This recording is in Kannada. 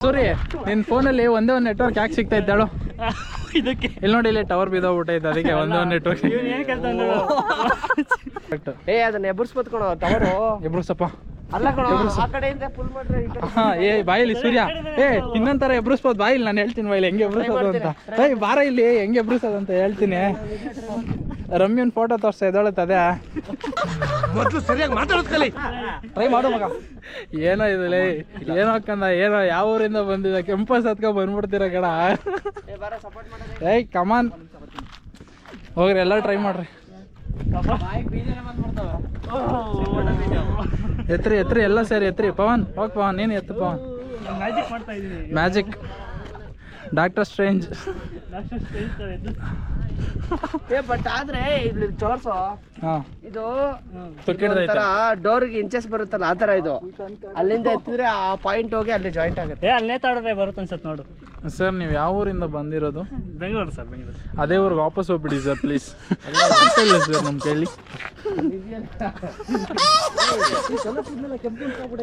ಸೂರಿ ನಿನ್ ಫೋನಲ್ಲಿ ಒಂದೇ ಒಂದು ನೆಟ್ವರ್ಕ್ ಯಾಕೆ ಸಿಗ್ತಾ ಇದ್ದಾಳು ಇದಕ್ಕೆ ಇಲ್ಲಿ ನೋಡಿ, ಇಲ್ಲಿ ಟವರ್ ಬಿದ್ದೋಗ್ಬಿಟ್ಟೈತೆ, ಅದಕ್ಕೆ ಒಂದೇ ಒಂದು ನೆಟ್ವರ್ಕ್. ಅದನ್ನ ಎಬ್ಬರ್ಸ್ಬತ್ಕೊಣ ಟವರು ಎಬ್ರುಸಪ್ಪ. ಅಲ್ಲ ಕಣ, ಆ ಕಡೆಯಿಂದ ಫುಲ್ ಮಾಡ್ರೆ ಹಾ ಬಾಯಿಲಿ ಸೂರ್ಯ, ಇನ್ನೊಂಥರ ಎಬ್ರಿಸ್ಬೋದು ಬಾಯಿಲಿ. ನಾನು ಹೇಳ್ತೀನಿ ಬಾಯಿಲಿ ಹೆಂಗೆ ಎಬ್ರಿಸೋದು ಅಂತ. ಬಾರ ಇಲ್ಲಿ ಹೆಂಗೆ ಎಬ್ರಿಸೋದು ಅಂತ ಹೇಳ್ತೀನಿ. ರಮ್ಯನ್ ಫೋಟೋ ತೋರಿಸ್ತಾ ಇದ್ದಾಳತ್ತ, ಅದೇ ಮೊದಲು ಸರಿಯಾಗಿ ಮಾತಾಡೋದ್ಕಲಿ ಟ್ರೈ ಮಾಡು ಮಗ. ಏನೋ ಇದಲ್ಲಿ ಏನೋ ಹಾಕಂದ, ಏನೋ ಯಾವ ಊರಿಂದ ಬಂದಿದ್ದ, ಕೆಂಪಸ್ ಹತ್ಕೊ ಬಂದ್ಬಿಡ್ತೀರ ಕಡ. ಕಮಾನ್ ಹೋಗ್ರಿ, ಎಲ್ಲ ಟ್ರೈ ಮಾಡ್ರಿ. ಎತ್ರಿ ಎತ್ರಿ ಎಲ್ಲ ಸೇರಿ ಎತ್ರಿ. ಪವನ್ ಹೋಗ್ ಪವನ್, ನೀನು ಎತ್ತು Pavan. Magic doctor strange. But ಆದ್ರೆ ಇಲ್ಲಿ ತೋರ್ಸೋ, ಇದು ಡೋರ್ಗೆ ಇಂಚಸ್ ಬರುತ್ತಲ್ಲ ಆ ತರ. ಇದು ಅಲ್ಲಿಂದ ಎತ್ತಿದ್ರೆ ಆ ಪಾಯಿಂಟ್ ಹೋಗಿ ಅಲ್ಲಿ ಜಾಯಿಂಟ್ ಆಗುತ್ತೆ. ಅಲ್ಲೇ ತಾಡೋದೇ ಬರುತ್ತೆ ಅನ್ಸತ್ ನೋಡು. ಸರ್ ನೀವು ಯಾವ ಊರಿಂದ ಬಂದಿರೋದು? ಬೆಂಗಳೂರು ಸರ್, ಬೆಂಗಳೂರು. ಅದೇ ಊರಿಗೆ ವಾಪಸ್ ಹೋಗ್ಬಿಡಿ ಸರ್ ಪ್ಲೀಸ್. ಸರ್ ನಮ್ಮ ಕೈಲಿ